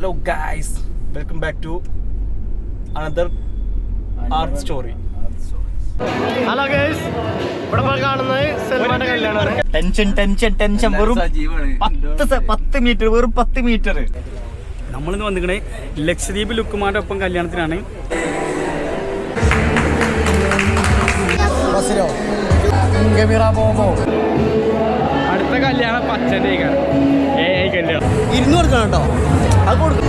Hello guys, welcome back to another art story. Hello guys, ഇവിടെ കാണുന്നത് സൽമാന്റെ കല്യാണമാണ്. ടെൻഷൻ വെറും 10 മീറ്റർ, വെറും 10 മീറ്റർ. നമ്മളിന്ന് വന്നിക്കണേ ലക്ഷദ്വീപ് ലുക്കുമാരുടെ ഒപ്പം കല്യാണത്തിനാണ്. അടുത്ത കല്യാണം 10 കല്യാണം 200 കേട്ടോ, അത് കൊടുക്കും.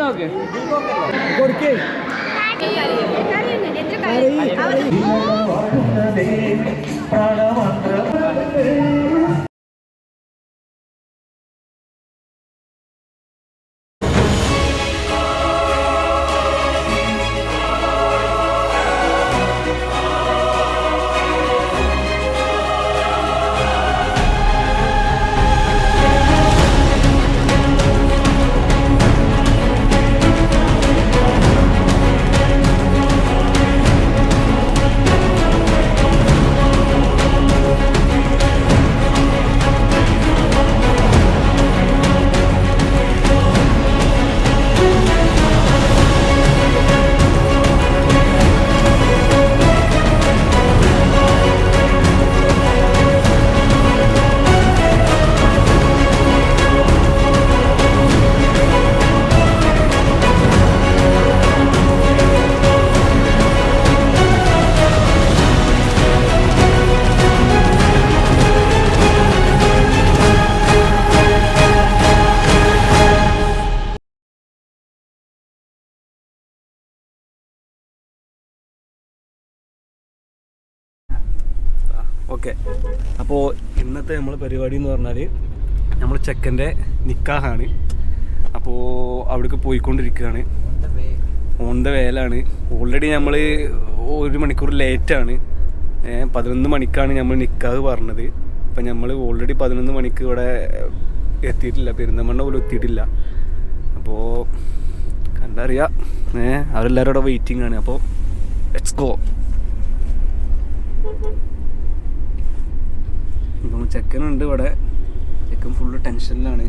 നോക്ക് കൊടുക്കേ ഓക്കെ, അപ്പോൾ ഇന്നത്തെ നമ്മൾ പരിപാടി എന്ന് പറഞ്ഞാൽ നമ്മൾ ചെക്കൻ്റെ നിക്കാഹാണ്. അപ്പോൾ അവിടേക്ക് പോയിക്കൊണ്ടിരിക്കുകയാണ്. On the വേലാണ്. ഓൾറെഡി നമ്മൾ 1 മണിക്കൂർ ലേറ്റാണ്. 11 മണിക്കാണ് നമ്മൾ നിക്കാഹ് പറഞ്ഞത്. അപ്പം നമ്മൾ ഓൾറെഡി 11 മണിക്ക് ഇവിടെ എത്തിയിട്ടില്ല, പെരിന്തൽമണ്ണ പോലും എത്തിയിട്ടില്ല. അപ്പോൾ കണ്ടറിയാം, അവരെല്ലാവരും അവിടെ വെയിറ്റിംഗ് ആണ്. അപ്പോൾ ലെറ്റ്സ് ഗോ. ഇപ്പം ചെക്കനുണ്ട് ഇവിടെ. ചെക്കൻ ഫുള്ള് ടെൻഷനിലാണ്.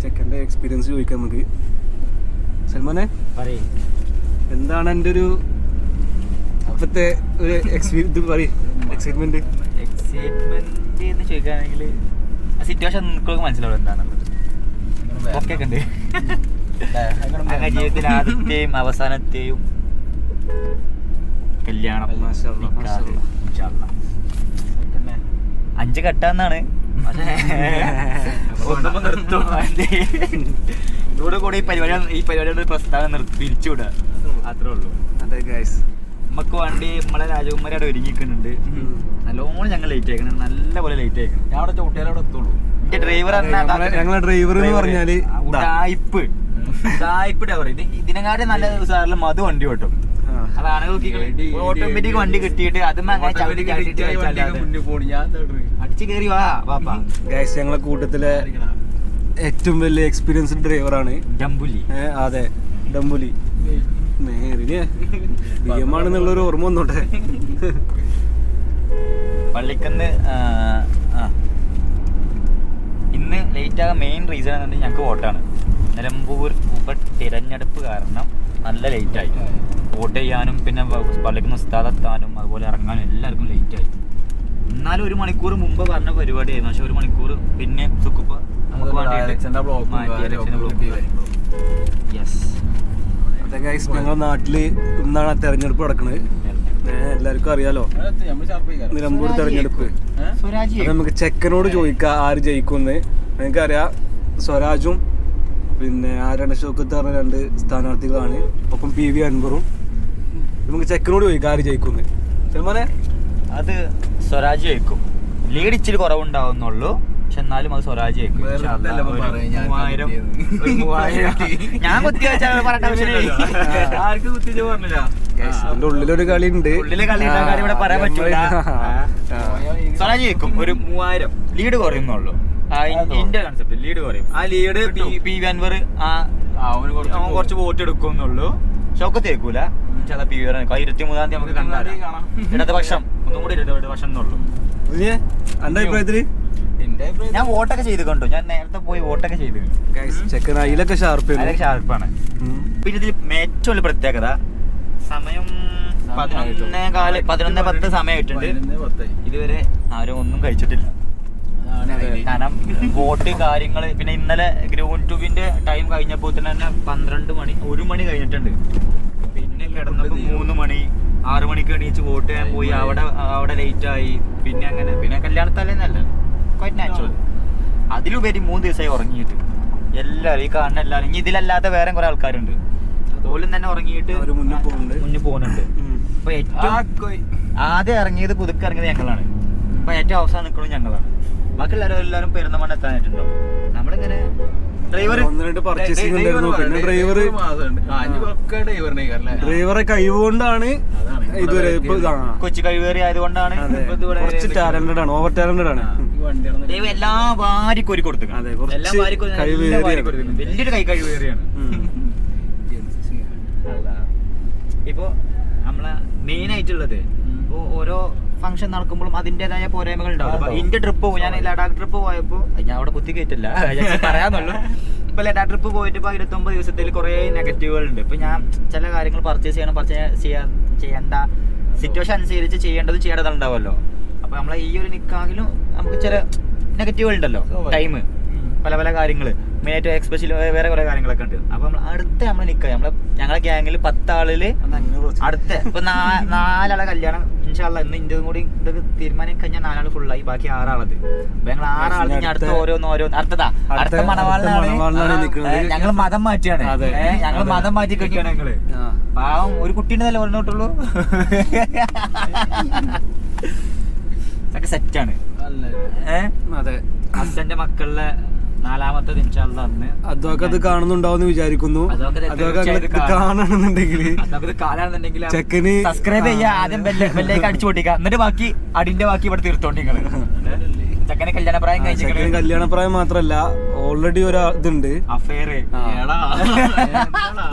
ചെക്കൻ്റെ എക്സ്പീരിയൻസ് ചോദിക്കാം നമുക്ക്. സൽമാനെ, എന്താണ് എൻ്റെ ഒരു അപ്പത്തെ ഒരു ഇത് പറയും എക്സൈറ്റ്മെന്റ് എന്ന് ചോദിക്കുകയാണെങ്കിൽ സിറ്റുവേഷൻ നിങ്ങൾക്ക് മനസ്സിലാവും എന്താണെന്നുള്ളത്. ഓക്കെ ഉണ്ട് ജീവിതത്തിൽ ആദ്യത്തെയും അവസാനത്തെയും കല്യാണം 5 കെട്ടാന്നാണ്. ഇതോടെ കൂടെ ഈ പരിപാടിയുടെ പ്രസ്താവന പിരിച്ചുവിടുക, അത്രേ ഉള്ളൂ. അതെ ഗൈസ്, നമുക്ക് വേണ്ടി നമ്മളെ രാജകുമാരി അവിടെ ഒരുങ്ങിക്കുന്നുണ്ട്. നല്ലോണം ഞങ്ങൾ ലേറ്റ് ആയിക്കണം, നല്ല പോലെ ലേറ്റ് ആയിക്കണം. ഞാൻ അവിടെ ചോട്ടിയാലും അവിടെ എത്തുള്ളൂ. എന്റെ ഡ്രൈവർ ഞങ്ങളെ ഡ്രൈവർ എന്ന് പറഞ്ഞാല് ഇതിനെക്കാട്ടും നല്ല സാറിൽ മധു വണ്ടി ഓട്ടും. അതാണ് ഓട്ടോമാറ്റിക് വണ്ടി കിട്ടിയിട്ട് അതും അടിച്ചു കയറി വാ പാപ്പാ. ഗൈസ്, ഞങ്ങളെ കൂട്ടത്തിലെ ഏറ്റവും വലിയ എക്സ്പീരിയൻസ്ഡ് ഡ്രൈവറാണ് ഡംബുലി. അതെ, ഡംബുലി. നേരിന് ബിഎമാണെന്നുള്ളൊരു ഓർമ്മ വന്നോട്ടെ. പള്ളിക്കന്ന് ഇന്ന് ലേറ്റ് ആകാൻ മെയിൻ റീസൺ എന്നുണ്ടെങ്കിൽ ഞങ്ങൾക്ക് വോട്ടാണ്. നിലമ്പൂർ തിരഞ്ഞെടുപ്പ് കാരണം നല്ല ലേറ്റായി. വോട്ട് ചെയ്യാനും പിന്നെ പള്ളിക്കുന്ന ഉസ്താദെത്താനും അതുപോലെ ഇറങ്ങാനും എല്ലാവർക്കും ലേറ്റായി. എന്നാലും 1 മണിക്കൂർ മുമ്പ് പറഞ്ഞ പരിപാടിയായിരുന്നു. പക്ഷെ 1 മണിക്കൂർ പിന്നെ സുക്കുപ്പ ഞങ്ങളുടെ നാട്ടില് ഇന്നാണ് തെരഞ്ഞെടുപ്പ് നടക്കുന്നത്. എല്ലാവർക്കും അറിയാലോ, നിലമ്പൂർ തെരഞ്ഞെടുപ്പ്. നമുക്ക് ചെക്കനോട് ചോദിക്കാം ആര് ജയിക്കുമെന്ന്. നിങ്ങൾക്കറിയാം, സ്വരാജും പിന്നെ ആരാണ് ഷൗക്കത്ത് പറഞ്ഞ 2 സ്ഥാനാർത്ഥികളാണ്. ഒപ്പം PV അൻവറും. നമുക്ക് ചെക്കനോട് ചോദിക്കാം ആര് ജയിക്കുമെന്ന്. സൽമാനെ, അത് സ്വരാജ് ജയിക്കും. ലീഡ് ഇച്ചിരി കുറവുണ്ടാവുന്നുള്ളൂ, പക്ഷെ എന്നാലും അത് സ്വരാജ് ജയിക്കും. ഞാൻ കുത്തി വെച്ചാൽ ആർക്കും കുത്തിച്ച് പറഞ്ഞില്ല. അതിന്റെ ഉള്ളിലൊരു കളി ഉണ്ട്. ഉള്ളിലെ കളി ഇവിടെ പറയാൻ പറ്റൂല. സ്വരാജ് ജയിക്കും. ഒരു 3000 ലീഡ് കുറയുന്നുള്ളൂ. ഇന്റെ കൺസെപ്റ്റ് ലീഡ് പറയും. ആ ലീഡ് പി അൻവർ കുറച്ച് വോട്ട് എടുക്കുന്നുള്ളൂ. ഷൗക്കത്ത് കേൾക്കൂല. പി വി 23-ാം തീയതി നമുക്ക് കണ്ടാലോ. ഇടതുപക്ഷം ഒന്നും കൂടി ഇടതുപക്ഷം എന്നുള്ളൂ. എന്റെ അഭിപ്രായത്തില് ഞാൻ വോട്ടൊക്കെ ചെയ്ത് കണ്ടു. ഞാൻ നേരത്തെ പോയി വോട്ടൊക്കെ ചെയ്ത് ചെക്കൻ അതിലൊക്കെ ഷാർപ്പാണ്. പിന്നെ ഇതിൽ ഏറ്റവും വലിയ പ്രത്യേകത സമയം 11:10 സമയമായിട്ടുണ്ട്. ഇതുവരെ ആരും ഒന്നും കഴിച്ചിട്ടില്ല. കാരണം വോട്ട് കാര്യങ്ങള് പിന്നെ ഇന്നലെ ഗ്രൗണ്ട് ട്യൂബിന്റെ ടൈം കഴിഞ്ഞപ്പോൾ തന്നെ 12 മണി 1 മണി കഴിഞ്ഞിട്ടുണ്ട്. പിന്നെ കിടന്നപ്പോ 3 മണി 6 മണിക്ക് എണീച്ച് വോട്ട് ചെയ്യാൻ പോയി. അവിടെ ലേറ്റ് ആയി. പിന്നെ അങ്ങനെ പിന്നെ കല്യാണത്തലേന്നല്ല ക്വൈറ്റ് നാച്ചുറൽ. അതിലുപരി 3 ദിവസമായി ഉറങ്ങിയിട്ട് എല്ലാവരും ഈ കാണുന്ന എല്ലാവരും. ഇനി ഇതിലല്ലാത്ത വേറെ കുറെ ആൾക്കാരുണ്ട്. അതുപോലെ തന്നെ ഉറങ്ങിയിട്ട് മുന്നിൽ പോകുന്നുണ്ട്. അപ്പൊ ഏറ്റവും ആദ്യം ഇറങ്ങിയത് പുതുക്കെ ഇറങ്ങിയത് ഞങ്ങളാണ്. അപ്പൊ ഏറ്റവും അവസാനം നിൽക്കുന്നത് ഞങ്ങളാണ്. ബാക്കി എല്ലാവരും പെരുന്തമണ്ണ എത്താനായിട്ടുണ്ടോ. നമ്മളിങ്ങനെ ഡ്രൈവറെ കഴിവുകൊണ്ടാണ് ഇതുവരെ കൊച്ചി കഴിവേറി ആയതുകൊണ്ടാണ് ടാലന്റഡ് ആണ്, ഓവർ ടാലന്റഡ് ആണ്. എല്ലാം വാരിക്കോരി കൊടുത്തു. വലിയൊരു കൈ കഴിവേറിയാണ്. ഇപ്പൊ നമ്മളെ മെയിൻ ആയിട്ടുള്ളത് ഇപ്പൊ ഓരോ ഫംഗ്ഷൻ നടക്കുമ്പോഴും അതിന്റേതായ പോരായ്മകൾ ഉണ്ടാവും. ഇന്ത്യ ട്രിപ്പ് ഞാൻ ലഡാക്ക് ട്രിപ്പ് പോയപ്പോ ഞാൻ അവിടെ കുത്തി കയറ്റില്ല പറയാന്നുള്ളൂ. ഇപ്പൊ ലഡാക്ക് ട്രിപ്പ് പോയിട്ട് ഇപ്പൊ 29 ദിവസത്തിൽ കുറെ നെഗറ്റീവുകൾ ഉണ്ട്. ഇപ്പൊ ഞാൻ ചില കാര്യങ്ങൾ പർച്ചേസ് ചെയ്യേണ്ട സിറ്റുവേഷൻ അനുസരിച്ച് ചെയ്യേണ്ടതും ചെയ്യേണ്ടതും ഉണ്ടാവുമല്ലോ. അപ്പൊ നമ്മളെ ഈ ഒരു നിക്കാഹിലും നമുക്ക് ചില നെഗറ്റീവുകൾ ഉണ്ടല്ലോ. ടൈം പല കാര്യങ്ങള് മെയിനായിട്ട് എക്സ്പെഷ്യലി വേറെ കുറെ കാര്യങ്ങളൊക്കെ ഉണ്ട്. അപ്പൊ അടുത്ത നമ്മളെ നിക്കാഹ് ഞങ്ങളെ ഗ്യാങ്ങിൽ 10 ആളില് അടുത്ത ഇപ്പൊ 4 ആളെ കല്യാണം ഇൻഷാല്ലാ ഇന്ന് ഇന്ത്യയും കൂടി ഇതൊക്കെ തീരുമാനം കഴിഞ്ഞാൽ 4 ആള് ഫുള്ളായി. ബാക്കി 6 ആളത്. അപ്പൊ ഞങ്ങൾ 6 ആളിന് അടുത്ത ഓരോന്ന് അടുത്ത മണവാളിനാണ്. ഞങ്ങൾ മതം മാറ്റിയാണ്. ഞങ്ങൾ മതം മാറ്റി കെട്ടിയാണ് ഞങ്ങള്. പാവം ഒരു കുട്ടീന്റെ നല്ല പറഞ്ഞോട്ടുള്ളൂ. സെറ്റാണ്. അതെ, ഹസ്ബൻഡിന്റെ മക്കളിലെ 4ാമത്തത് ഇൻഷാല്ലാ അന്ന് അതൊക്കെ അത് കാണുന്നുണ്ടാവും വിചാരിക്കുന്നു. കാണുന്നുണ്ടെങ്കിൽ ചെക്കന് സബ്സ്ക്രൈബ് ചെയ്യാ. ആദ്യം ബെല്ലേക്ക് അടിച്ചു പൊട്ടിക്കുക. എന്നിട്ട് ബാക്കി ഇവിടെ തീർത്തോണ്ടി. ചെക്കനെ കല്യാണപ്രായം കഴിച്ചു. കല്യാണപ്രായം മാത്രല്ല ഓൾറെഡി ഒരു ഇതുണ്ട് അഫെയർ.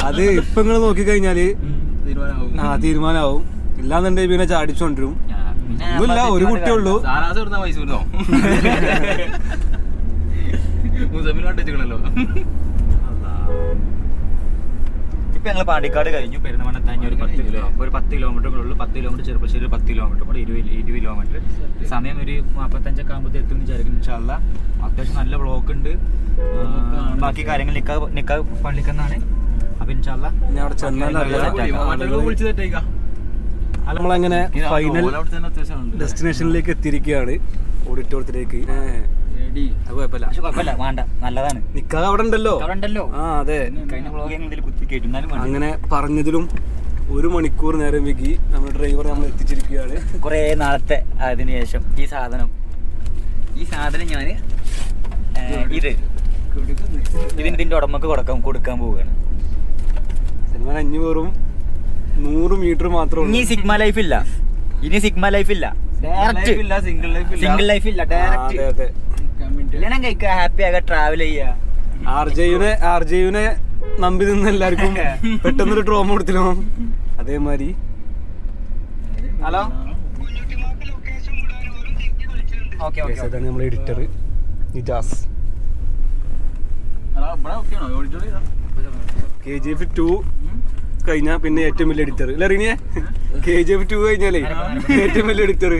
അത് ഇപ്പൊ നിങ്ങൾ നോക്കിക്കഴിഞ്ഞാല് തീരുമാനാവും. ഇല്ലാന്നുണ്ടെങ്കിൽ പിന്നെ ചാടിച്ചോണ്ടിരും. ഒന്നുമില്ല, ഒരു കുട്ടിയുള്ളൂ. ഇപ്പൊ ഞങ്ങൾ പാണ്ടിക്കാട് കഴിഞ്ഞു. പെരുന്തമണ്ണ തഞ്ഞ ഒരു 10 കിലോമീറ്ററുകളുള്ളൂ. 10 കിലോമീറ്റർ ചെറുപ്പശ്ശേരി 10 കിലോമീറ്റർ കൂടെ 20 കിലോമീറ്റർ. സമയം ഒരു 45 ആകുമ്പോഴത്തെ എത്തും വിചാരിക്കുന്നു ഇൻഷാല്ലാ. അത്യാവശ്യം നല്ല ബ്ലോക്ക് ഉണ്ട്. ബാക്കി കാര്യങ്ങൾ നിക്കാഹ് പള്ളിക്കെന്നാണ്. അപ്പൊ ഇൻഷാല്ലാ നമ്മളങ്ങനെ ഫൈനൽ ഡെസ്റ്റിനേഷനിലേക്ക് എത്തിയിരിക്കുകയാണ്. ഓഡിറ്റോറിയത്തിലേക്ക്. നല്ലതാണ്. നിക്കാഹ് അവിടെ ഉണ്ടല്ലോ. അതെ, അങ്ങനെ പറഞ്ഞതിലും 1 മണിക്കൂർ നേരം വൈകി നമ്മുടെ ഡ്രൈവർ നമ്മൾ എത്തിച്ചിരിക്കുകയാണ്. കുറെ നാളത്തെ അതിന് ശേഷം ഈ സാധനം ഞാൻ ഇതിന്റെ ഉടമക്ക് കൊടുക്കാൻ പോവുകയാണ്. സിനിമ 500 മീറ്റർ മാത്രം. ഇനി സിഗ്മ ലൈഫ് ഇല്ല. സിംഗിൾ ലൈഫ് ഇല്ല. ഡയറക്റ്റ് കല്യാണം കഴിക്കുക, ഹാപ്പി ആകാ, ട്രാവൽ ചെയ്യാ. ആർജയുനെ നമ്പി നിന്ന് എല്ലാവർക്കും പെട്ടെന്നൊരു ട്രോമ കൊടുത്തില്ലോ. അതേമാതിരി ഹലോ നമ്മുടെ എഡിറ്റർ നിജാസ്. KGF 2 കഴിഞ്ഞാ പിന്നെ ഏറ്റവും വലിയ എഡിറ്റർ അല്ല അറിയേ. KGF 2 കഴിഞ്ഞാലേ ഏറ്റവും വലിയ എഡിറ്റർ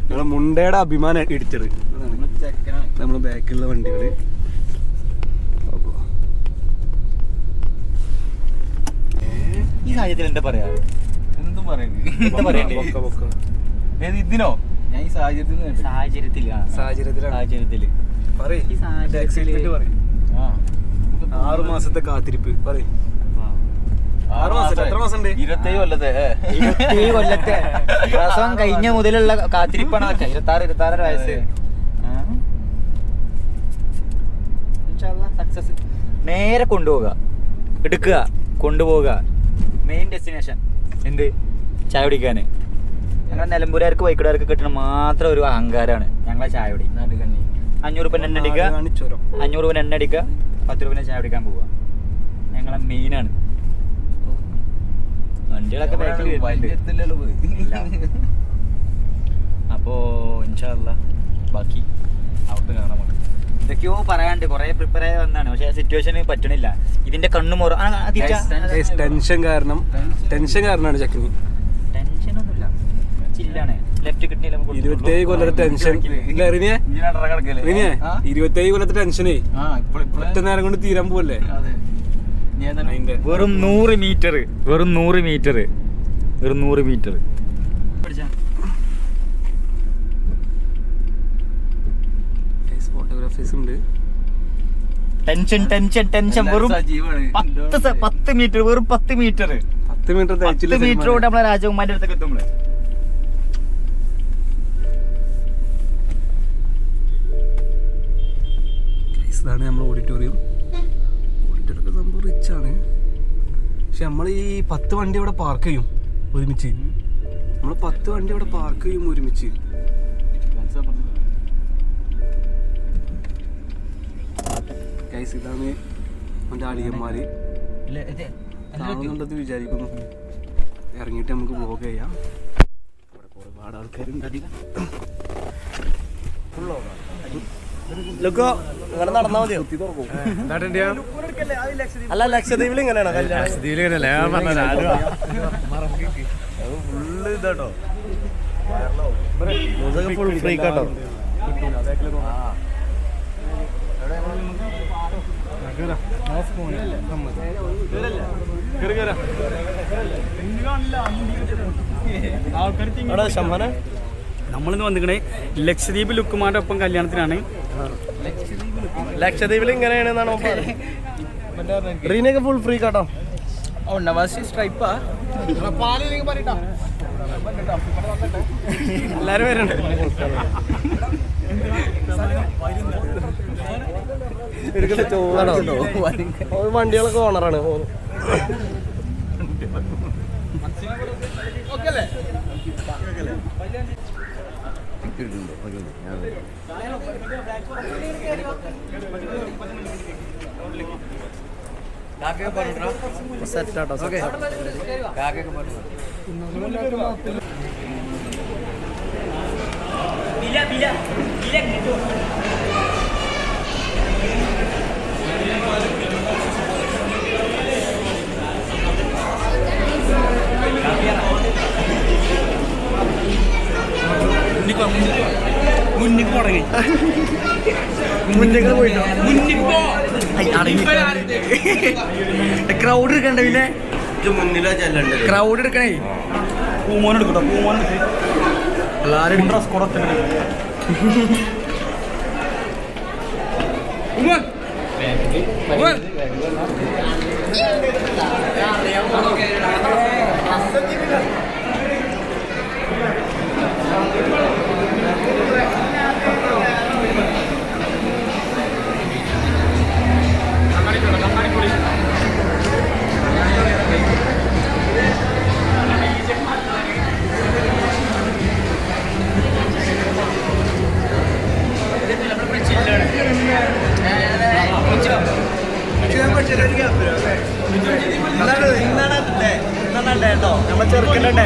നമ്മളെ മുണ്ടയുടെ അഭിമാന എഡിറ്റർ. നമ്മളെ ബാക്കിലുള്ള വണ്ടികള് ഈ സാഹചര്യത്തിൽ എന്താ പറയാ? ഇതിനോ ഞാൻ ഈ സാഹചര്യത്തില് 6 മാസത്തെ കാത്തിരിപ്പ് പറയും. 6 മാസം എത്ര മാസം ഉണ്ട്? 27 കൊല്ലത്തെ പ്രസവം കഴിഞ്ഞ മുതലുള്ള കാത്തിരിപ്പാണ്. 26 വയസ്സ്. സക്സസ്. നേരെ കൊണ്ടുപോവുക, എടുക്കുക, കൊണ്ടുപോവുക. മെയിൻ ഡെസ്റ്റിനേഷൻ എന്ത്? ചായ കുടിക്കാന്. ഞങ്ങൾ നിലമ്പൂരുകാർക്ക് വൈക്കടാർക്ക് കിട്ടുന്ന മാത്രം ഒരു അഹങ്കാരമാണ് ഞങ്ങളെ ചായ കുടി. 500 രൂപ എണ്ണ അടിക്കുക, 500 രൂപ എണ്ണ അടിക്കുക, 10 രൂപ ചായ കുടിക്കാൻ പോവുക. ഞങ്ങളെ മെയിനാണ്. വണ്ടികളൊക്കെ ബാക്കിൽ അപ്പോൾ ഇൻഷാ അല്ലാ ബാക്കി അവിടെ കാണാൻ നമുക്ക്. ഇതൊക്കെയോ പറയാണ്ട് കുറേ പ്രിപ്പയർ ആയി വന്നതാണ്, പക്ഷേ സിറ്റുവേഷന് പറ്റണില്ല. ഇതിന്റെ കണ്ണു മോറ ടെൻഷൻ കാരണമാണ് ചക്കിന്. ടെൻഷനൊന്നുമില്ല, ചില്ലാണ്. ലെഫ്റ്റ് കിട്ടിയില്ല 27 കൊല്ലത്തെ ടെൻഷൻ. 27 കൊല്ലത്തെ ടെൻഷനേ ഒറ്റ നേരം കൊണ്ട് തീരാൻ പോവല്ലേ. വെറും 100 മീറ്റർ ഫോട്ടോഗ്രാഫേഴ്സ് ഉണ്ട്. ടെൻഷൻ വെറും 10 മീറ്റർ, വെറും 10 മീറ്റർ 10 മീറ്റർ കൊണ്ട് നമ്മളെ രാജകുമാരിന്റെ അടുത്തേക്ക് എത്തും. നമ്മള് ഇതാണ് നമ്മുടെ ഓഡിറ്റോറിയം. സംഭവം റിച്ചാണ്. പക്ഷെ നമ്മൾ ഈ 10 വണ്ടി അവിടെ പാർക്ക് ചെയ്യും ഒരുമിച്ച്. ഗൈസ് ഇതാണ് എൻ്റെ അളിയന്മാര് കാണുന്നുണ്ടെന്ന് വിചാരിക്കുന്നു. ഇറങ്ങിയിട്ട് നമുക്ക് വ്ലോഗ് ചെയ്യാം. അവിടെ ഒരുപാട് ആൾക്കാരുണ്ട്. അധികം നടന്നാ മതിയോ? അല്ല ലക്ഷദ്വീപിൽ ഇങ്ങനെയാണോ? ഫുള്ള് ഇതാട്ടോ, ഫുൾ ഫ്രീ കാട്ടോ. നമ്മളിന്ന് വന്നിക്കണേ ലക്ഷദ്വീപ് ലുക്കുമാരുടെ ഒപ്പം കല്യാണത്തിനാണ്. ലക്ഷദ്വീപിൽ ഇങ്ങനെയാണെന്നാണോ റീനൊക്കെ ഫുൾ ഫ്രീ കാട്ടോ. എല്ലാരും വരുന്നുണ്ട്. വണ്ടികളൊക്കെ ഓണറാണ്. സെറ്റാട്ടോ മുന്നിൽ തുടങ്ങി ക്രൗഡ് എടുക്കണ്ട, പിന്നെ ക്രൗഡ് എടുക്കണേ. പൂമോൻ എടുക്കട്ടോ, പൂമോൻ എല്ലാവരും ഡ്രസ് കോഡ് കേട്ടോ. നമ്മളെ ചെറുക്കൻ്റെ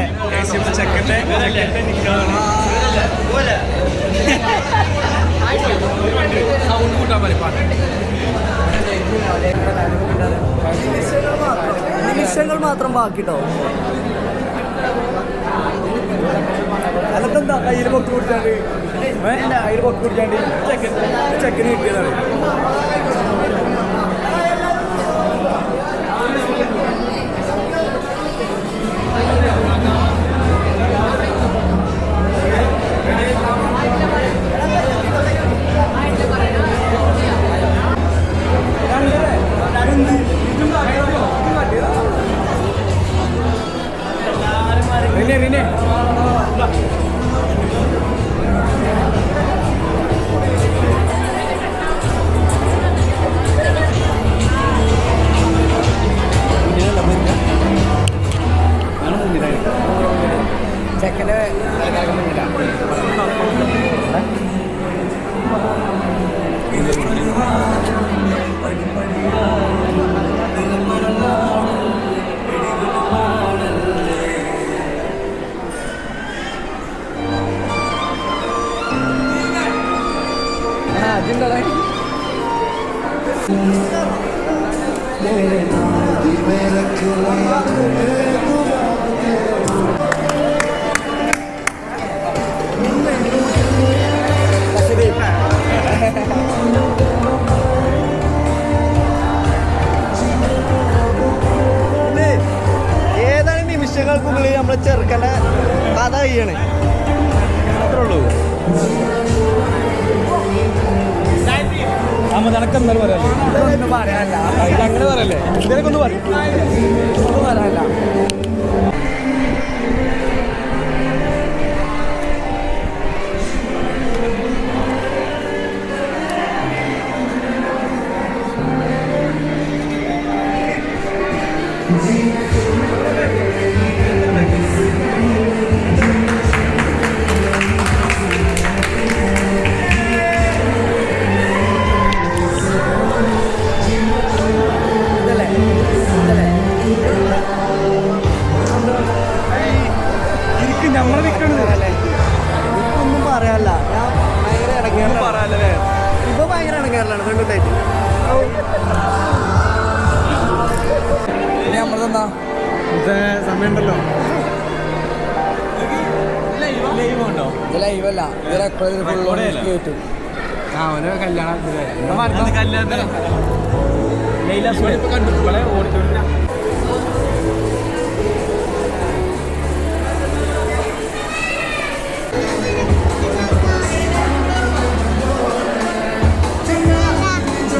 നിമിഷങ്ങൾ മാത്രം ബാക്കിട്ടോ. അല്ലെന്താ കയ്യിൽ പൊക്കി കുടിച്ചാണ്ട് കയ്യിൽ പൊക്കി കുടിച്ചാണ്ട് ചെക്കന് കിട്ടിയതാണ്. ഏതാനും നിമിഷങ്ങൾക്കുള്ളിൽ നമ്മളെ ചെറുക്കൻ്റെ കഥ കഴിയണേ. അത്രേ ഉള്ളൂ. അമ്മതനക്കെന്തായാലും പറയാല്ലേ, ഒന്നും പറയാനല്ല, അങ്ങനെ പറയല്ലേ, ഇതിനൊക്കെ പറയും, ഒന്നും പറയാനല്ല. നമ്മളെ നിൽക്കണത് ഒന്നും പറയാനല്ല. ഞാൻ ഭയങ്കര ഇടങ്ങേറിലാണ്. പറയാല്ലേ, ഇപ്പൊ ഭയങ്കര ഇടങ്ങേറിലാണ് പെൺകുട്ടായിട്ട്. നമ്മളെന്താ സമയമുണ്ടല്ലോ. ഇത് ലൈവല്ല, ഇത് റെക്കോർഡ് കേട്ടു. അവന് കല്യാണം കണ്ടിട്ടുള്ള ഓഡിറ്റോറിയം.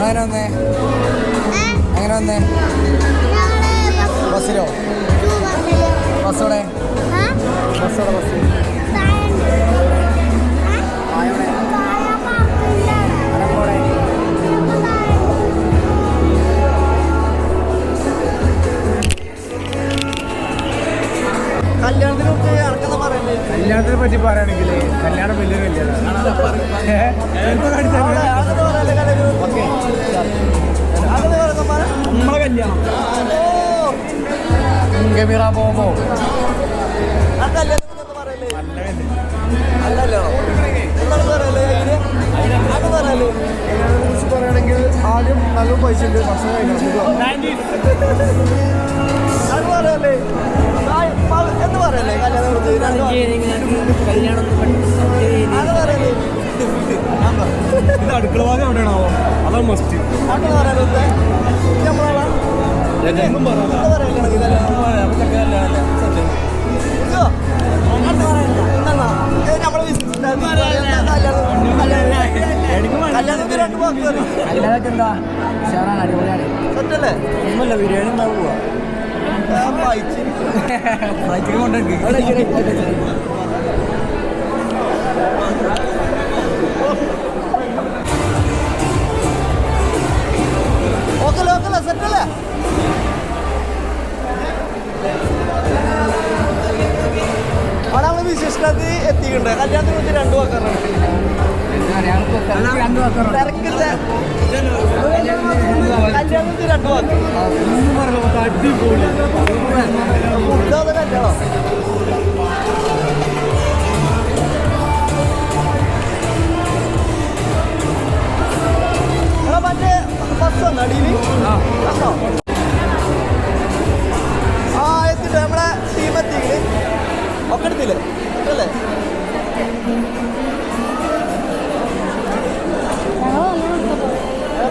അങ്ങനെ വന്നേ, അങ്ങനെ വന്നേ. ബസ്സിലോ? ബസ്സോടെ? ബസ്സോടെ? ബസ് കല്യാണത്തിനെ കുറിച്ച് ഇറക്കുന്ന പറയണ്ടേ? കല്യാണത്തിനെ പറ്റി പറയുകയാണെങ്കിൽ കല്യാണം വലിയൊരു നമ്മളെ കല്യാണം ഗംഭീറ പോകുമ്പോ ആ കല്യാണത്തിനൊന്നും പറയല്ലേ? അല്ലല്ലോ, എന്താണ് പറയല്ലേ? അത് പറയല്ലേ? കല്യാണത്തിനെ കുറിച്ച് പറയുകയാണെങ്കിൽ ആദ്യം നല്ല പൈസ ഉണ്ട്, ഭക്ഷണം കഴിക്കണം. അത് പറയല്ലേ? എന്ന് പറയല്ലേ കല്യാണം കുറിച്ച്? അത് പറയല്ലേ? ഇത് അടുക്കള ഭാഗം എവിടെയാണോ അതാണ് മസ്റ്റ്. അങ്ങനെ പറയല്ലേ? നമ്മളാ ഒന്നും പറയാം. എന്താ ഉഷാറാണ്, അടിപൊളിയാണ്. സെറ്റല്ലേ? ഒന്നുമല്ല, ബിരിയാണി ഉണ്ടാവുക. ഓക്കല്ലേ, ഓക്കല്ലേ, സെറ്റല്ലേ? അവിടെ നമ്മൾ വിശിഷ്ടത്തിൽ എത്തിയിട്ടുണ്ട്. കല്യാണത്തിന് കുറിച്ച് 2 വാക്കാറുണ്ട്. തിരക്കില്ല, കല്യാണത്തിന് 2 വാക്ക്. അടിപൊളി ഇതാ കല്യാണം. മറ്റേ ബസ് വന്നോ അടിയിൽ? ബസ്സോ? ആ എത്തിട്ട് നമ്മളെ ടീം എത്തിയില്ലേ? ഒക്കെ എടുത്തില്ലേ? അല്ലേ?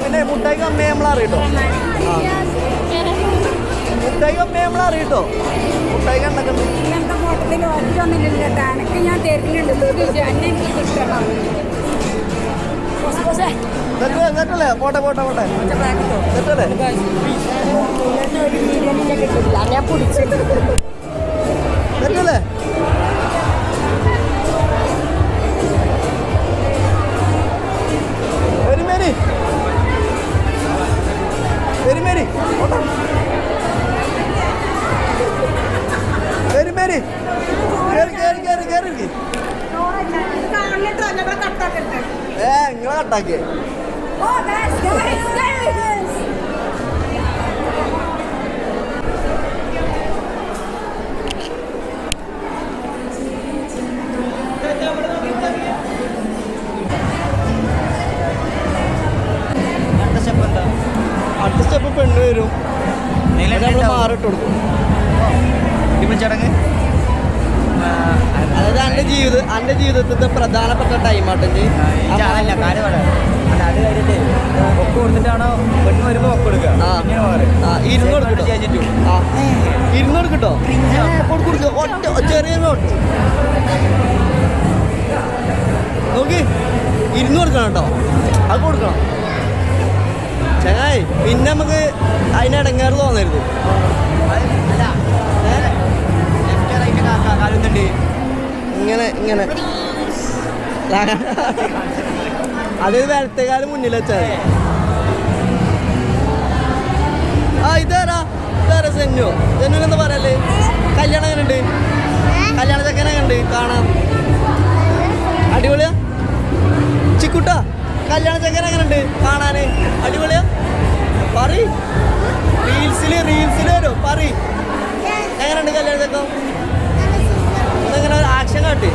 പിന്നെ മുട്ടായിക്ക് അമ്മയെ നമ്മളറിയിട്ടോ, മുട്ടായിക്ക് അമ്മയെ നമ്മളറിയിട്ടോ. മുട്ടായി കണ്ടൊക്കെ ഇങ്ങനത്തെ ഫോട്ടത്തിൽ ഒറ്റൊന്നുമില്ല കേട്ടോ. എനിക്ക് ഞാൻ തരുന്നുണ്ട്, എന്നെ എനിക്ക് കിട്ടണം. സെറ്റല്ലേ? പോട്ടെ പോട്ടെ പോട്ടെ, സെറ്റല്ലേ? ഒരു ബിരിയാണിന്റെ കിട്ടില്ല, ഞാൻ പിടിച്ചിട്ട്. സെറ്റല്ലേ? വെരിമേരി വെരിമേരി വെരിമേരി കേറി കേറി കേറി കേറി. നിങ്ങളെ കട്ടാക്കിയേ? അടുത്ത സ്റ്റെപ്പ് പെണ്ണ് വരും, നമ്മൾ മാറിട്ട് കൊടുക്കും. ഇപ്പം ചടങ്ങ് അതായത് എൻ്റെ ജീവിതത്തിൻ്റെ പ്രധാനപ്പെട്ട ടൈമാട്ടെ. കാര്യം അത് കഴിഞ്ഞിട്ട് ഒക്കെ കൊടുത്തിട്ടാണോ പെണ്ണ് വരുമ്പോൾ ഒക്കെ കൊടുക്കുക. ഇരുന്ന് കൊടുക്കട്ടോ, ഇരുന്ന് കൊടുക്കട്ടോ, കൊടുക്കുക ചെറിയ നോട്ട് നോക്കി ഇരുന്ന് കൊടുക്കണം കേട്ടോ, അത് കൊടുക്കണം ചങ്ങായി. പിന്നെ നമുക്ക് അതിനിടങ്ങാറ് തോന്നരുത്. ഇങ്ങനെ അത് വലത്തേക്കാലം മുന്നിൽ വെച്ചാൽ ഇതാരാ സെന്നോ എന്താ പറയല്ലേ? കല്യാണം എങ്ങനെ ഉണ്ട്? കല്യാണ ചെക്കനെ കണ്ട് കാണാം, അടിപൊളിയാ. ചിക്കുട്ടാ കല്യാണ ചെക്കനെ എങ്ങനെ ഉണ്ട് കാണാന്? അടിപൊളിയാ. റീൽസിൽ വരും, എങ്ങനെയുണ്ട് കല്യാണ ചെക്കം? ഇങ്ങനെ ആക്ഷൻ കാട്ടി,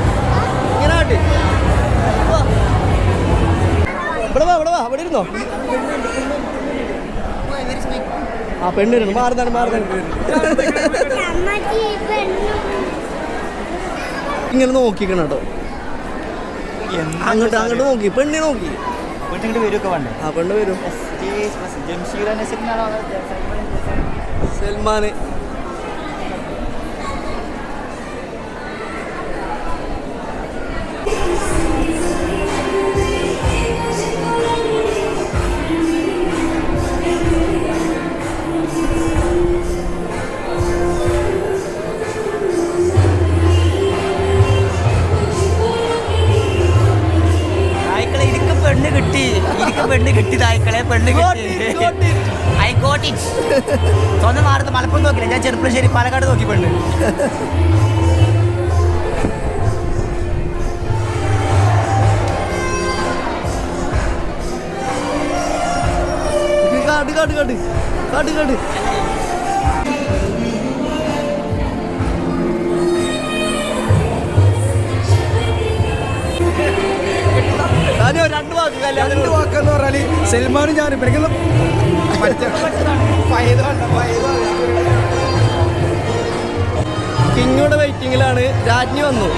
ഇങ്ങനെ കാട്ടി. ഇവിടെ വാ ഇവിടെ ഇരുന്നോ. ആ പെണ്ണിരുന്നു, മാറുതാണ് ഇങ്ങനെ നോക്കിക്കണം കേട്ടോ, അങ്ങോട്ട് നോക്കി, പെണ്ണിനെ നോക്കി. ആ പെണ്ണ് വരും. സൽമാന് പെണ്ണ് കിട്ടി തായ്ക്കളെ, പെണ്ണ് കിട്ടി. I got it. സ്വന്തം നാടത്ത് മലപ്പുറം നോക്കില്ല, ഞാൻ ചെറുപ്പശ്ശേരി പാലക്കാട് നോക്കി പെണ്ണ്. കാട്ട് രണ്ട് വാക്കെന്ന് പറഞ്ഞാല് സൽമാനും ഞാനും കിങ്ങോടെ വെയിറ്റിങ്ങിലാണ്. രാജ്ഞി വന്നു.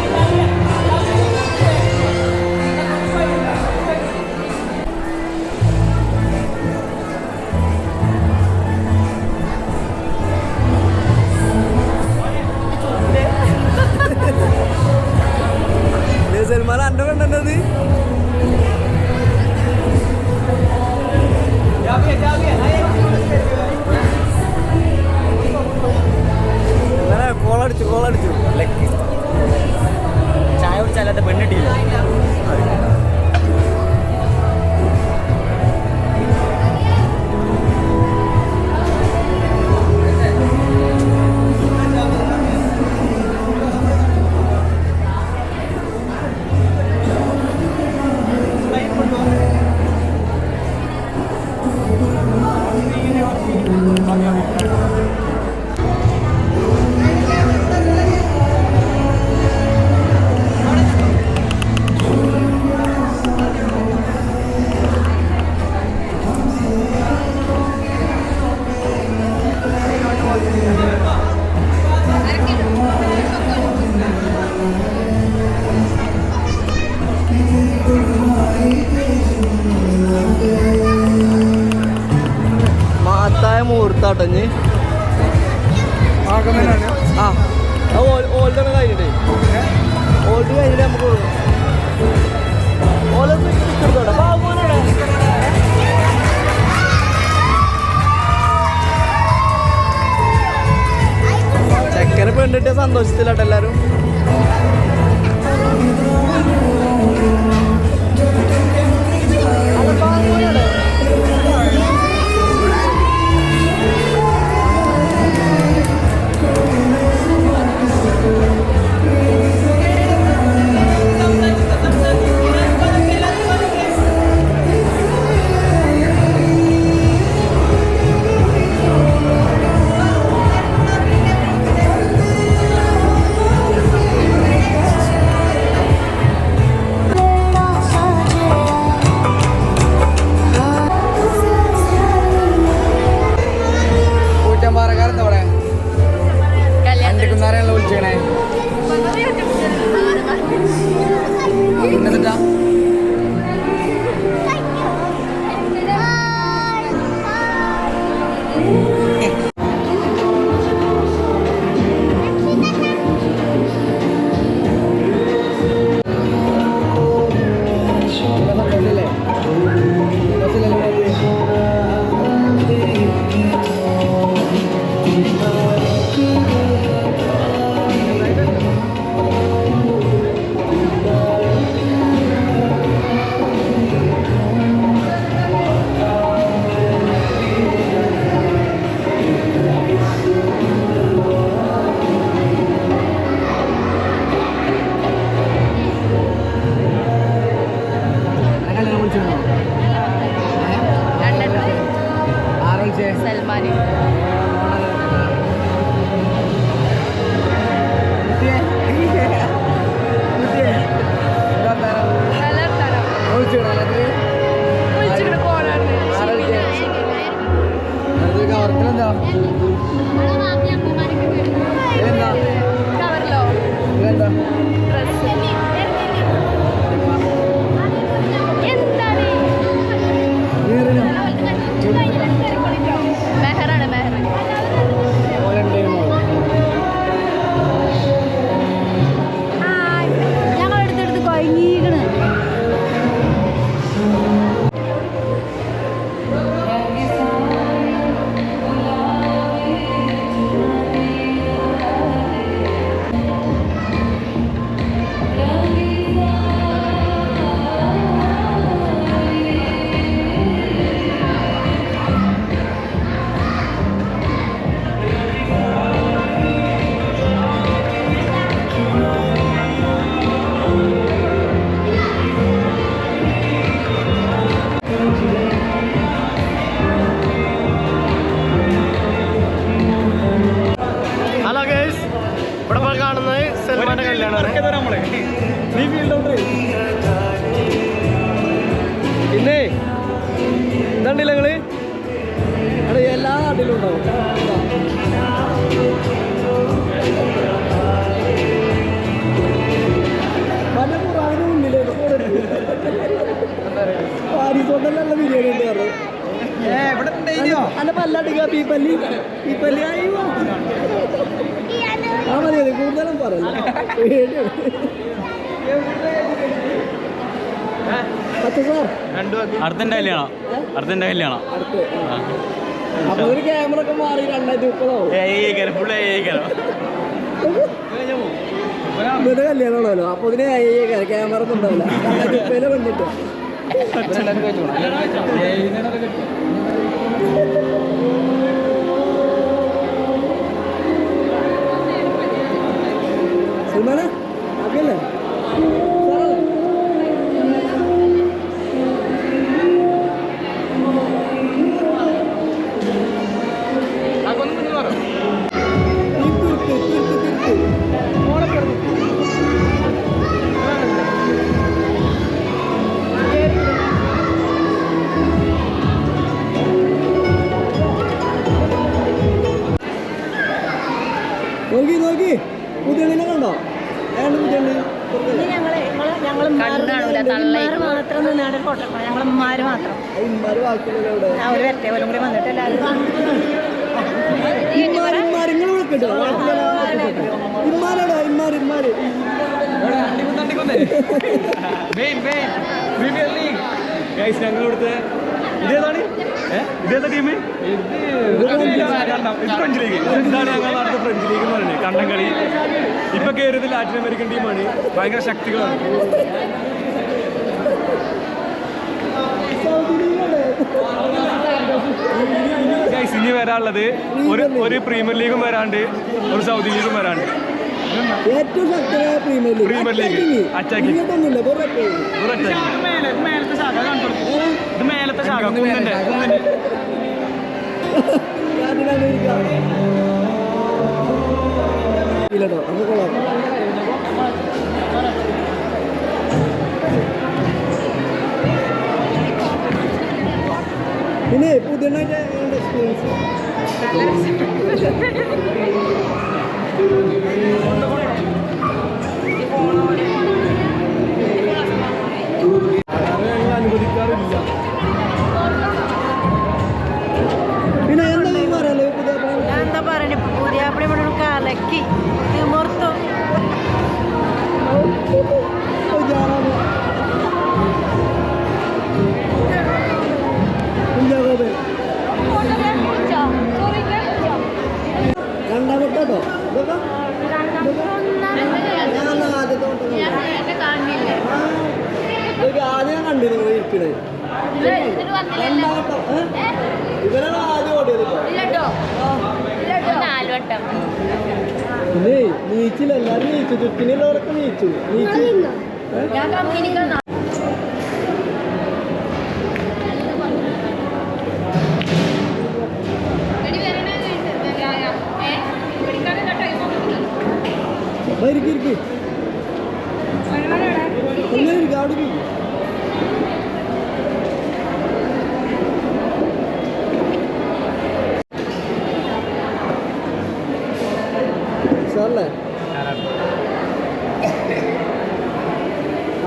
സൽമാൻ അന്റെ കണ്ടത് കോളടിച്ചു ചായ കുടിച്ചാലാത്ത പെണ്ണിട്ടില്ല. മുഹൂർത്താട്ടഞ്ഞ് ഓൾഡ് കഴിഞ്ഞിട്ട് നമുക്ക് ചെക്കനെ പെണ്ണിട്ട് സന്തോഷത്തിലാട്ടെ എല്ലാരും. സൽമാൻ. മെഹറാണ് മെഹർ. ഞങ്ങൾ എടുത്തെടുത്ത് കൊയങ്ങീകണ്. ഹലോ ഗൈസ്, ഇവിടെ ഇപ്പോൾ കാണുന്നത് സൽമാന്റെ കല്യാണമാണ്. പിന്നെ ഇതുണ്ടല്ലോ നിങ്ങള് അവിടെ എല്ലാ നാട്ടിലും ഉണ്ടാവും. പല പുറാനും ഉള്ളിലേ പാരിസോണ്ടല്ല ബിരിയാണി ഉണ്ട് പറഞ്ഞു. അല്ല പല്ലടിക്കുക പീപ്പല്ലി പീപ്പല്ലി ആ മതി മതി കൂടുതലും പറയല്ല. അടുത്തൻ്റെ കല്യാണം അടുത്ത് അപ്പൊ ഒരു ക്യാമറ ഒക്കെ മാറി 2030 ഇന്നത്തെ കല്യാണമാണല്ലോ. അപ്പൊ ഇതിന് ക്യാമറ ഒന്നും ഉണ്ടാവില്ല. 2030 വന്നിട്ട് സൽമാനെ ആക്കിയല്ലേ നോക്കി നോക്കി പുതിയണ്ണിനെ കണ്ടോ? ഏതാണ് പുതിയണ്ണി? ഞങ്ങളമ്മാര് മാത്രം ഇമ്മാര് ബാക്കിയുള്ളവരെ എവിടെ? അവര് വരട്ടെ പോലും കൂടി വന്നിട്ട് എല്ലാവരും ഇമ്മാര് നിങ്ങൾ വിളിക്കട്ടോ? ഇമ്മാരാടോ ഇമ്മാര് ഞങ്ങളിവിടുത്തെ ഇതേതാണ് ഇതേതാ ടീം? French league. ഇതാണ് ഞങ്ങളുടെ നാട്ടിലെ ഫ്രഞ്ച് ലീഗ് എന്ന് പറയുന്നത്. കണ്ടംകളി ഇപ്പൊ കയറിയത് ലാറ്റിൻ അമേരിക്കൻ ടീമാണ്. ഭയങ്കര ശക്തികളാണ്. ഇനി വരാനുള്ളത് ഒരു പ്രീമിയർ ലീഗും വരാണ്ട്, ഒരു സൗദി ലീഗും വരാണ്ട്. ഏറ്റവും ശക്തമായ പ്രീമിയർ ലീഗ് അറ്റാക്കിംഗ് മേലത്തെ ശാഖ കുന്നിന്റെ ഇല്ലട്ടോ നമുക്ക് കൊള്ളാം. പിന്നെ പുതിയണ്ണായിട്ട് എക്സ്പീരിയൻസ് അനുവദിക്കാറില്ല. പിന്നെ എന്താ നീ പറയാലോ ഞാൻ എന്താ പറയണ പുതിയാപ്പിളി ഇവിടെ കലക്കി തിമർത്തു. രണ്ടാമത്തേട്ടോ ഇതൊക്കെ ആദ്യം കണ്ടിരുന്നു നിങ്ങൾ ഇരിക്കണേ. രണ്ടാമത്തെ ഇവരാണ് ആദ്യം ഓടിയത്. പിന്നെ നീച്ചില്ല, എല്ലാരും നീച്ചു, ചുറ്റിനുള്ളവരൊക്കെ നീച്ചു. ഇരിക്കും ഇങ്ങനെ ഇരിക്കും അവിടെ ഇരിക്കും സാറല്ലേ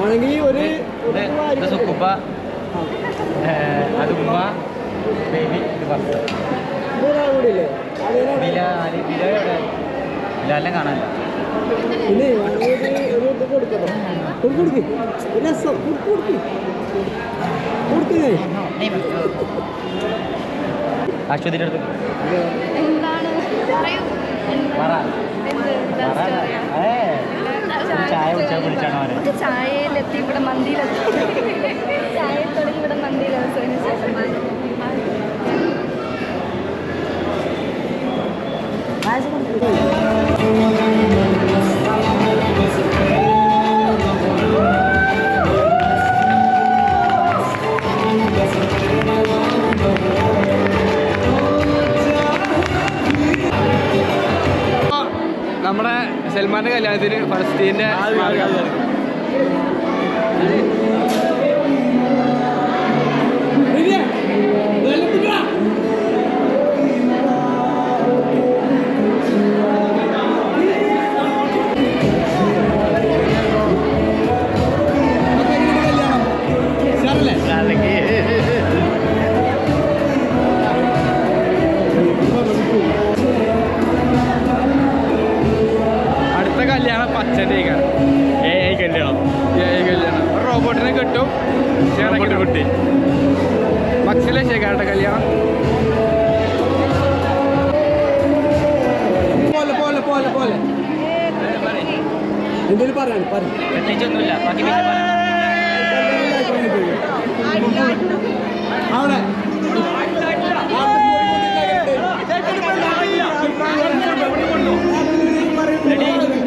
ആണെങ്കിൽ ഒരു സുക്കുപ്പ അത് ഉമ്മ ബേബി ഇത് ഭർത്ത ഒരാൾ കൂടി ഇല്ലേ ബിലാലിനെ കാണാനില്ല പിന്നെ ഒരു ഇത് കൊടുക്കട്ടോ കൊടുക്ക് രസം കൊടുക്കുന്നേ ആശുപത്രിയുടെ അടുത്ത് എന്താണ് പറയൂ പറ ചായ കുടിച്ചാൽ വിളിച്ചാണോ അവരെ ചായയിലെത്തി ഇവിടെ മന്തിയിലെത്തി ചായ തുടങ്ങി ഇവിടെ മന്തിയിലെത്തി നമ്മുടെ സൽമാന്റെ കല്യാണത്തിന് ഫലസ്തീന്റെ അടുത്ത കല്യാണം പച്ചന്റെ കല്യാണം റോബോട്ടിനെ കെട്ടും കുട്ടി മക്സിലെ ശേഖരന്റെ കല്യാണം പോലെ എന്തെങ്കിലും പറയാൻ പ്രത്യേകിച്ചൊന്നുമില്ല ബാക്കി പിന്നെ പറയാം അവിടെ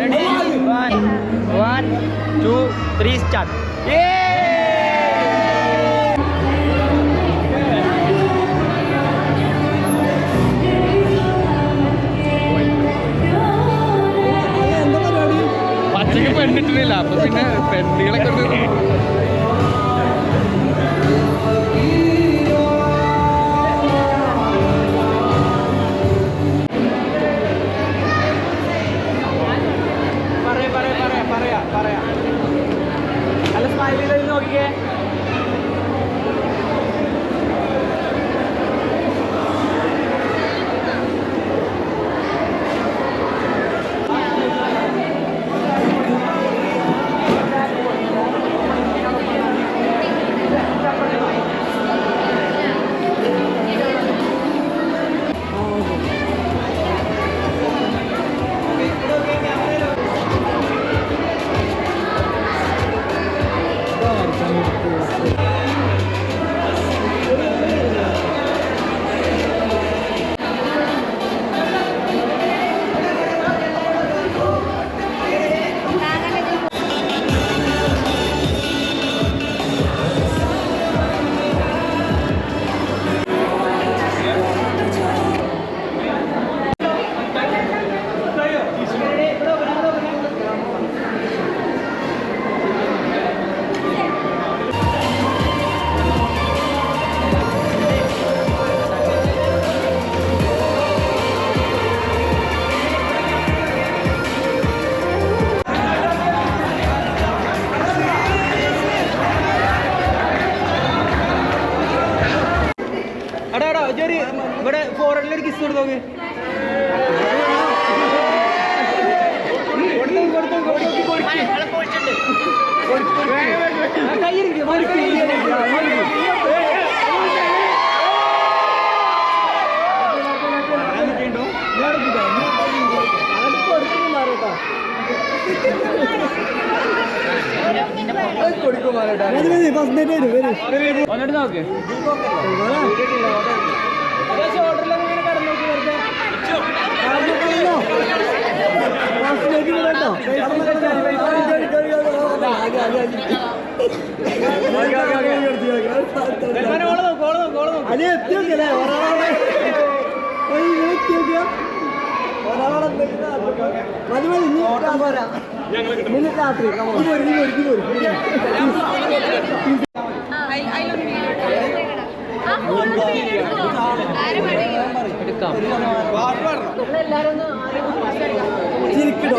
ready 1 2 3 start എന്താ പരിപാടി പച്ചക്ക് പെണ്ണിട്ടില്ല അപ്പൊ പിന്നെ പെണ്ണുകളൊക്കെ പറയാ നല്ല സ്മൈൽ ചെയ്ത് നോക്കിക്കേ ഇവിടെ ഫോറിനിലൊരു കിസ് കൊടുത്തോക്ക് ഒന്നിട്ട് നോക്ക് അത് എത്തിയോക്കല്ലേ ഒരാളെ ഒരാളെ മതി മതി രാത്രി ചിരിക്കണോ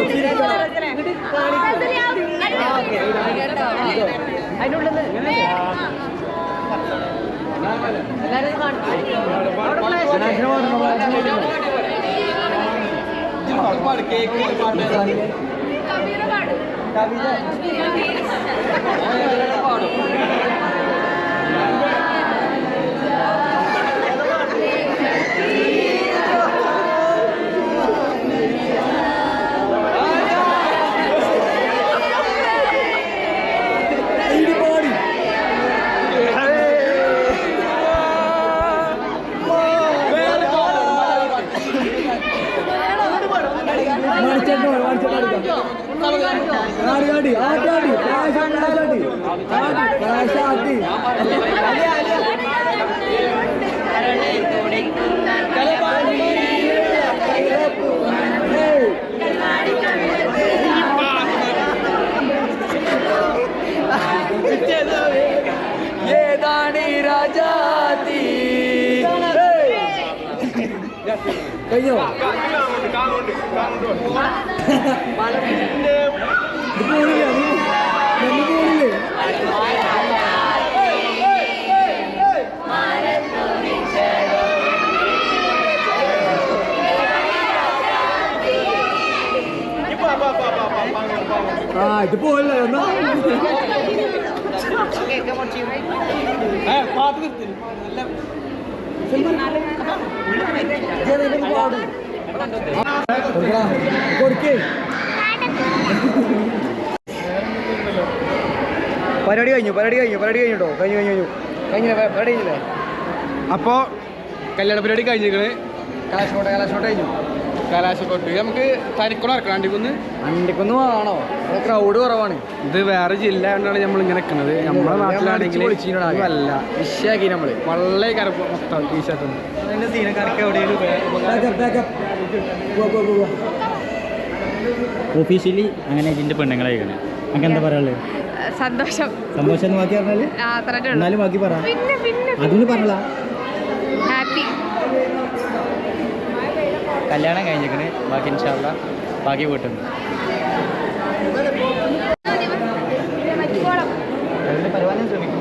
ആടി ആട്ടാടി ആടി ഏതാണി രാജാതി കഴിഞ്ഞോ ആ ഇത് പോയല്ലോ എന്നാ കൊടുക്കേ പരിപാടി കഴിഞ്ഞു കേട്ടോ കഴിഞ്ഞില്ലേ പരിപാടി കഴിഞ്ഞില്ലേ അപ്പോൾ കല്യാണ പരിപാടി കഴിഞ്ഞിരിക്കണ്. കലാശോട്ട് കഴിഞ്ഞു. കലാശക്കൊട്ട് നമുക്ക് തനിക്കുളം ഇറക്കണം. അണ്ടിക്കൊന്നും ആണോ? ക്രൗഡ് കുറവാണ്. ഇത് വേറെ ജില്ല കൊണ്ടാണ് നമ്മൾ ഇങ്ങനെ നിൽക്കുന്നത്. നമ്മുടെ നാട്ടിലാണെങ്കിൽ അല്ല വിഷയാക്കി നമ്മള് വള്ളേ കരപ്പ് മൊത്തം ടീഷർട്ട് സീനക്കാർക്ക് ഒഫീഷ്യലി അങ്ങനെ ഇതിന്റെ പെണ്ണുങ്ങളെ നമുക്ക് എന്താ പറയാനുള്ളത്? സന്തോഷം സന്തോഷം ബാക്കി പറഞ്ഞാല് എന്നാലും ബാക്കി പറ. അതിന് പറഞ്ഞ ഹാപ്പി. കല്യാണം കഴിഞ്ഞിരിക്കണ്. ബാക്കി ഇൻഷാ അല്ലാ ബാക്കി വീട്ടുണ്ട്. പരിപാലനം ശ്രമിക്കും.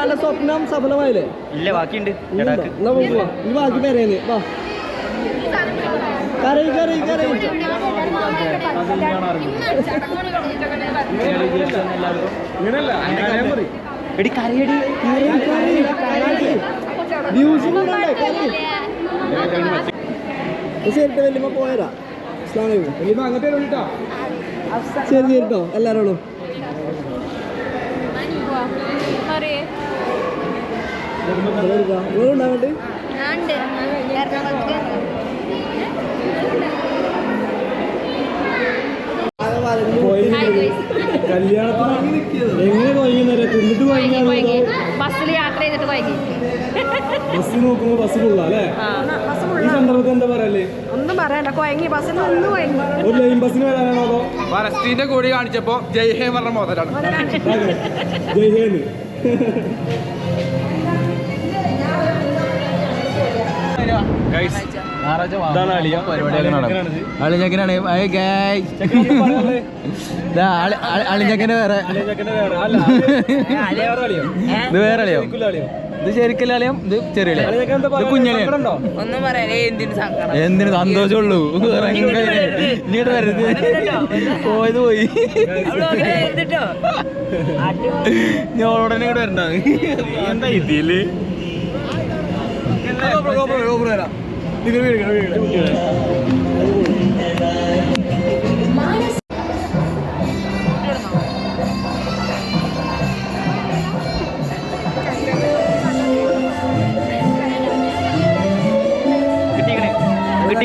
അല്ല സ്വപ്നം സഫലമായില്ലേ? ഇല്ല ബാക്കിയുണ്ട്. ഈ ബാക്കി പേരേന്ന് വാ കറി എടി കരയടി ശരിട്ടോ വല്യമ്മ പോയതാ. ശരി കേട്ടോ എല്ലാരോടും ഉണ്ടാവണ്ട്. കല്യാണത്തിന് എങ്ങനെ കൊയ്യുന്നവരെ തിന്നിട്ട് ബസ്സിൽ യാത്ര ചെയ്തിട്ട് വൈകി. ബസ് നോക്കുമ്പോ ബസ് കൊള്ളാം അല്ലേ? ഈ സന്ദർഭത്തിൽ എന്താ പറയല്ലേ? ഒന്നും പറയണ്ട, കൊയങ്ങി ബസ്സിൽ നിന്ന് കൊയങ്ങി. ഒരു ലൈൻ ബസ്സിന് വരാനാണോ അതോ ഫലസ്തീന്റെ കൊടി കാണിച്ചപ്പോ ജയ്ഹേ പറഞ്ഞ മുതലാണ്. ജയ്ഹേന്ന് അളിഞ്ഞക്കനാണ് അളിഞ്ഞക്കന് വേറെ ഇത് വേറെ അളിയോ? ഇത് ശരിക്കല്ല അളിയം, ഇത് ചെറിയ കുഞ്ഞളിയുണ്ടോ? ഒന്നും പറയാ എന്തിനു സന്തോഷമുള്ളൂ. ഇങ്ങോട്ട് വരരുത്, പോയത് പോയി. ഞങ്ങളോടനെ ഇങ്ങോട്ട് വരണ്ട. എന്താ ഇതില്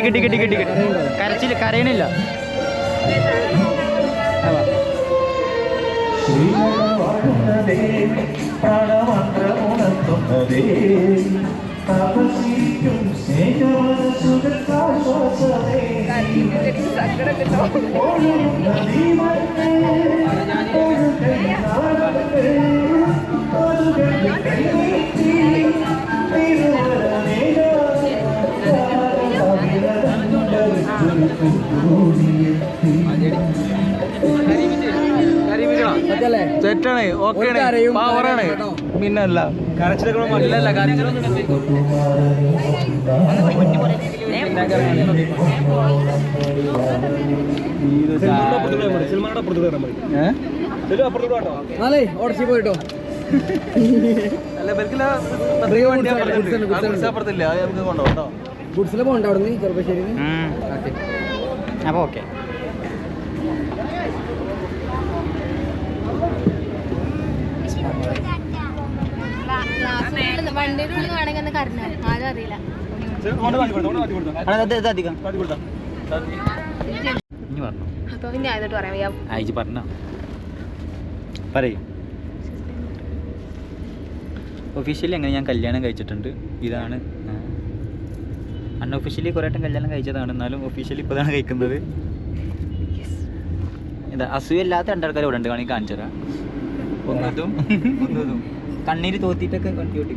കിട്ടി കരച്ചില്ല, കരയണില്ല. സെറ്റാണ്, ഓക്കെയാണ്, പവറാണ്. പിന്നല്ല കരച്ചിലൊക്കെ ഓടച്ചി പോയിട്ടോ. ഗുഡ്സിലെ പോകണ്ട അവിടെ നിന്ന് ചെറുപ്പശ്ശേരി. അപ്പോൾ ഓക്കെ. വണ്ടിയുടെ ഉള്ളിൽ വേണമെങ്കിൽ ഒന്ന് കറങ്ങാൻ ആരും അറിയില്ല. അധികം ഇനി പറഞ്ഞു അപ്പൊ പിന്നെ ആയതോട്ട് പറയാം. അയച്ച് പറഞ്ഞ പറയും. ഒഫീഷ്യലി അങ്ങനെ ഞാൻ കല്യാണം കഴിച്ചിട്ടുണ്ട്. ഇതാണ് അൺഒഫീഷ്യലി കുറേ വട്ടം കല്യാണം കഴിച്ചതാണ്. എന്നാലും ഒഫീഷ്യലി ഇപ്പോൾ ഇതാണ് കഴിക്കുന്നത്. ഇതാ അസൂയല്ലാത്ത രണ്ടാൾക്കാർ ഇവിടെ ഉണ്ട്. കാണിച്ചു തരാം. ഒന്നതും കണ്ണീര് തോത്തിയിട്ടൊക്കെ വണ്ടി ഓട്ടിക്കും.